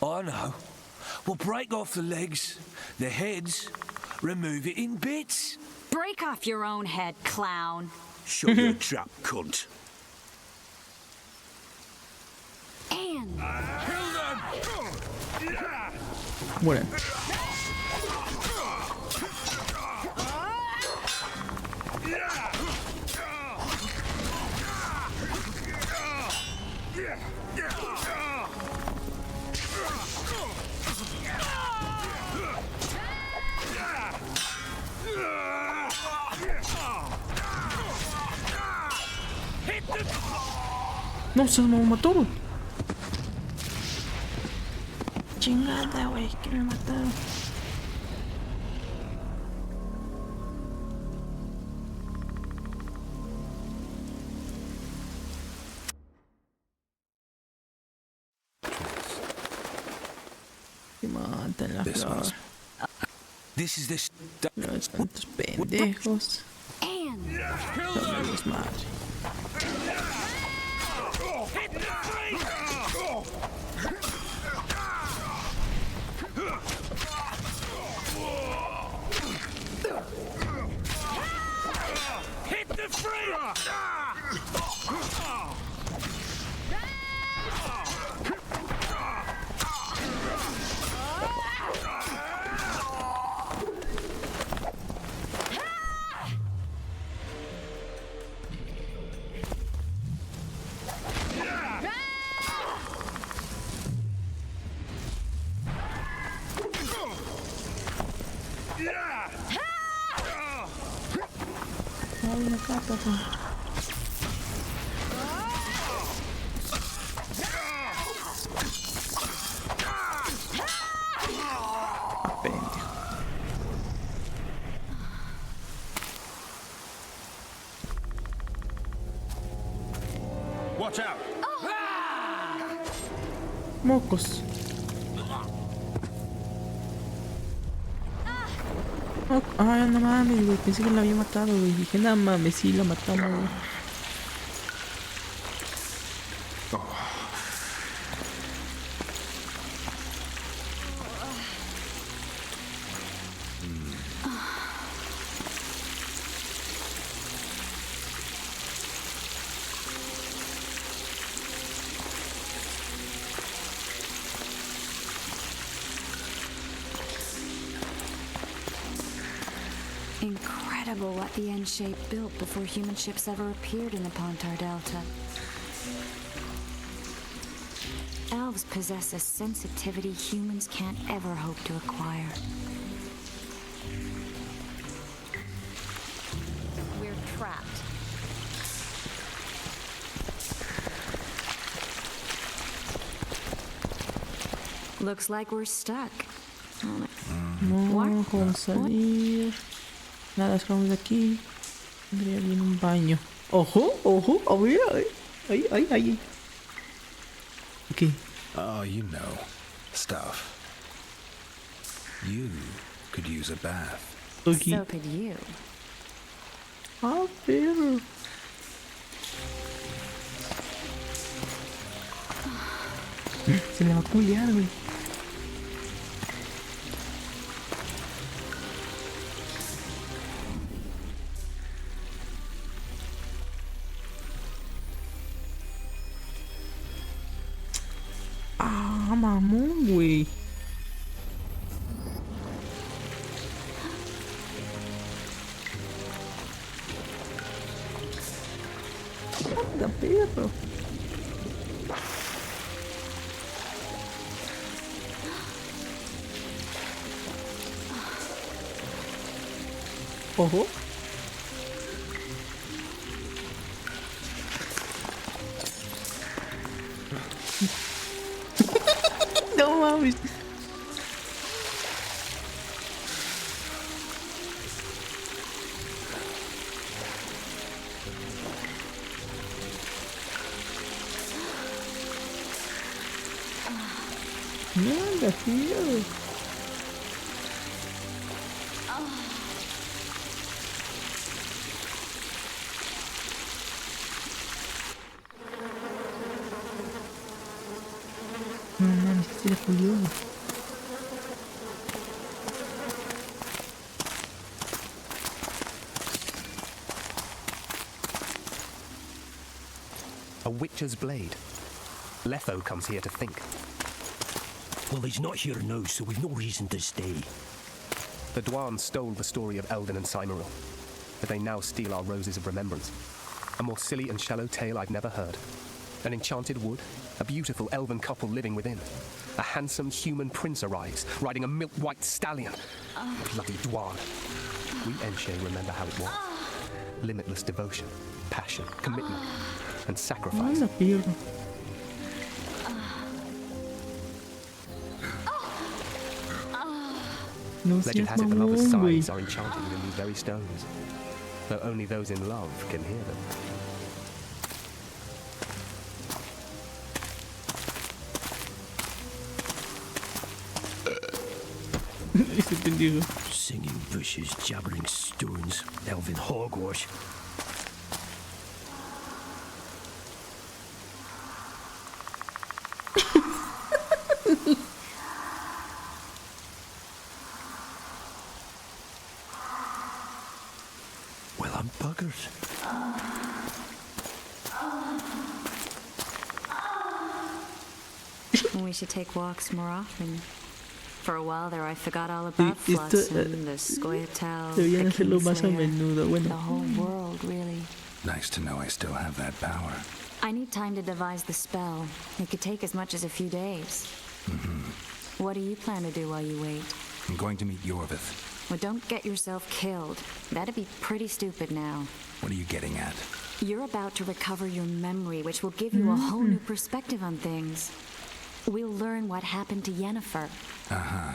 I know. We'll break off the legs, the heads, remove it in bits. Break off your own head, clown. Shut your trap, cunt. Anne! Kill them! Mueren. No, se me mataron. Chingada, güey, que me mataron. Que matan la flor. This is this. Los tantos pendejos. Anne! Los madres. Hit the free! Ay, una capa, pues. Watch out! Mocos. Oh, ay, no mames, güey. Pensé que la había matado, güey. Dije, no mames, sí, la matamos, güey. Incredible what the N-shape built before human ships ever appeared in the Pontar Delta. Elves possess a sensitivity humans can't ever hope to acquire. We're trapped. Looks like we're stuck. No, ¿cómo salir? Nada, estamos de aquí. Tendría bien un baño. Ojo, ojo, a ver, ay. Okay. Oh, you know. Stuff. You could use a bath. Okay. So could you. Ah, pero. Se le va a culiar, güey. Ah, mamón, güey. Anda, perro. Ojo. No mames. Nada, tío. No mames, se le culió. A witcher's blade. Letho comes here to think. Well, he's not here now, so we've no reason to stay. The Dwan stole the story of Eldon and Cymoril, but they now steal our roses of remembrance. A more silly and shallow tale I've never heard. An enchanted wood, a beautiful elven couple living within. A handsome human prince arrives, riding a milk-white stallion. Bloody Dwan. We Enshe remember how it was. Limitless devotion, passion, commitment, and sacrifice. Legend has it the lovers' sighs are enchanted within these very stones, though only those in love can hear them. Singing bushes, jabbering stones, elven hogwash. Well, I'm buggers. We should take walks more often. For a while there, I forgot all about Flotsam, the Scoia'tael, the Kingslayer, the whole world, really. Nice to know I still have that power. I need time to devise the spell. It could take as much as a few days. What do you plan to do while you wait? I'm going to meet Yorvith. Well, don't get yourself killed. That'd be pretty stupid now. What are you getting at? You're about to recover your memory, which will give you a whole new perspective on things. We'll learn what happened to Yennefer. Uh-huh.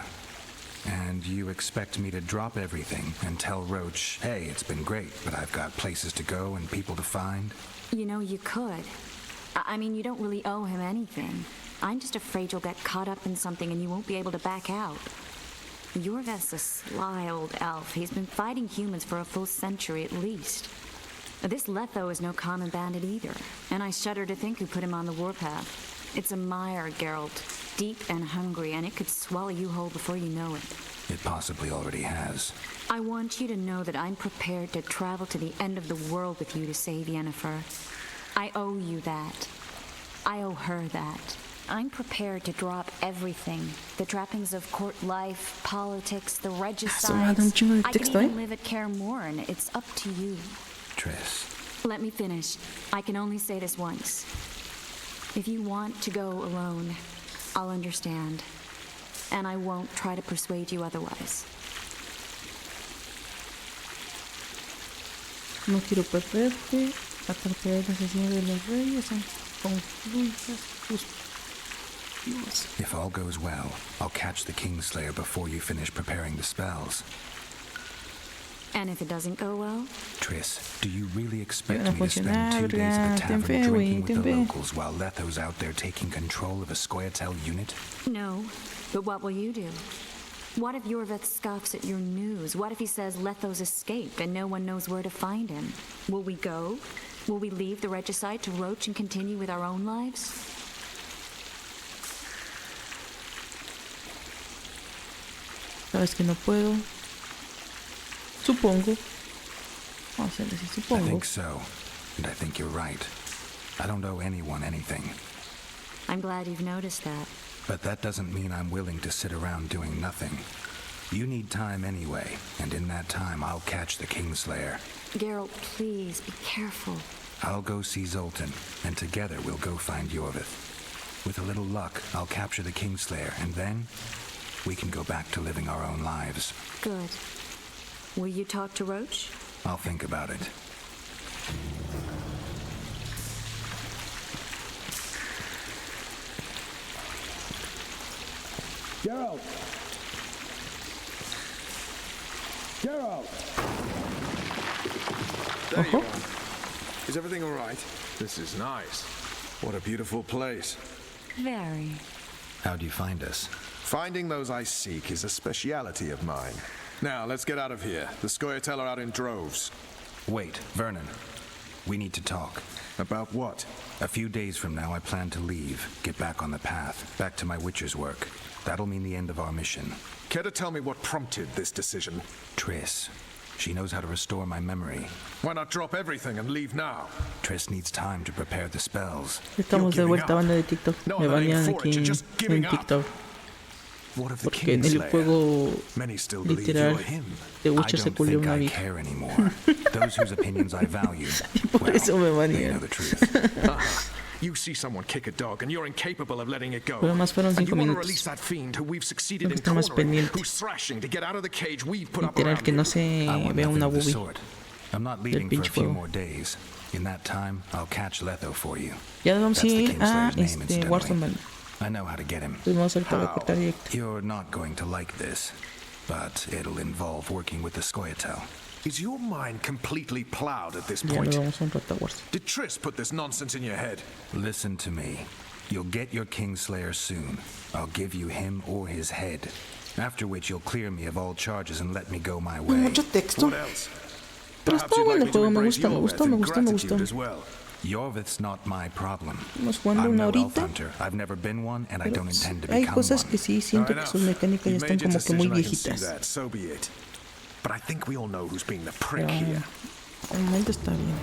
And you expect me to drop everything and tell Roach, hey, it's been great, but I've got places to go and people to find? You know, you could. I mean, you don't really owe him anything. I'm just afraid you'll get caught up in something and you won't be able to back out. Yorveth's a sly old elf. He's been fighting humans for a full century at least. This Letho is no common bandit either, and I shudder to think who put him on the warpath. It's a mire, Geralt, deep and hungry, and it could swallow you whole before you know it. It possibly already has. I want you to know that I'm prepared to travel to the end of the world with you to save Yennefer. I owe you that. I owe her that. I'm prepared to drop everything. The trappings of court life, politics, the regicides. I could even live at Kaer Morhen. It's up to you. Triss. Let me finish. I can only say this once. If you want to go alone, I'll understand. And I won't try to persuade you otherwise. No quiero perderte. Aparte de la sesión de los reyes, concluyas tus dios. If all goes well, I'll catch the Kingslayer before you finish preparing the spells. And if it doesn't go well? Triss, do you really expect me to spend 2 days at the tavern drinking with the locals while Letho's out there taking control of a Scoia'tael unit? No, but what will you do? What if Yorveth scoffs at your news? What if he says Letho's escaped and no one knows where to find him? Will we go? Will we leave the regicide to Roach and continue with our own lives? Sabes que no puedo. Supongo. Vamos a decir supongo. I think so. And I think you're right. I don't owe anyone anything. I'm glad you've noticed that. But that doesn't mean I'm willing to sit around doing nothing. You need time anyway, and in that time I'll catch the Kingslayer. Geralt, please, be careful. I'll go see Zoltan, and together we'll go find Yorveth. With a little luck, I'll capture the Kingslayer, and then we can go back to living our own lives. Good. Will you talk to Roach? I'll think about it. Geralt! Geralt! There you are. Is everything all right? This is nice. What a beautiful place. Very. How'd you find us? Finding those I seek is a speciality of mine. Now, let's get out of here. The Scoia'tael are out in droves. Wait, Vernon. We need to talk. About what? A few days from now, I plan to leave, get back on the path, back to my Witcher's work. That'll mean the end of our mission. Care to tell me what prompted this decision? Triss. She knows how to restore my memory. Why not drop everything and leave now? Triss needs time to prepare the spells. Estamos de vuelta, banda de TikTok. Me banean aquí en TikTok. Porque en el juego literal The Witcher se culió una vida. Por eso me banean. You see someone kick a dog and you're incapable of letting it go. Pero más fueron 5 minutos. Están más pendientes. Literal que no se vea una boobie del pinche juego. In that time, I'll catch Letho for you. Ya vamos a ir a Warzone. I know how to get him. You're not going to like this, but it'll involve working with the Scoia'tael. Is your mind completely plowed at this point? Did Triss put this nonsense in your head? Listen to me. You'll get your Kingslayer soon. I'll give you him or his head. After which you'll clear me of all charges and let me go my way. Mucho texto. What else? Pero está bueno el juego, me gustó. Yorveth's not my problem. Estamos jugando una horita. I've never been one, and I don't intend to Hay become cosas one. que sí siento que sus mecánicas ya están como que muy viejitas. So be it. But I think we all know who's being the prick here. Al momento está bien.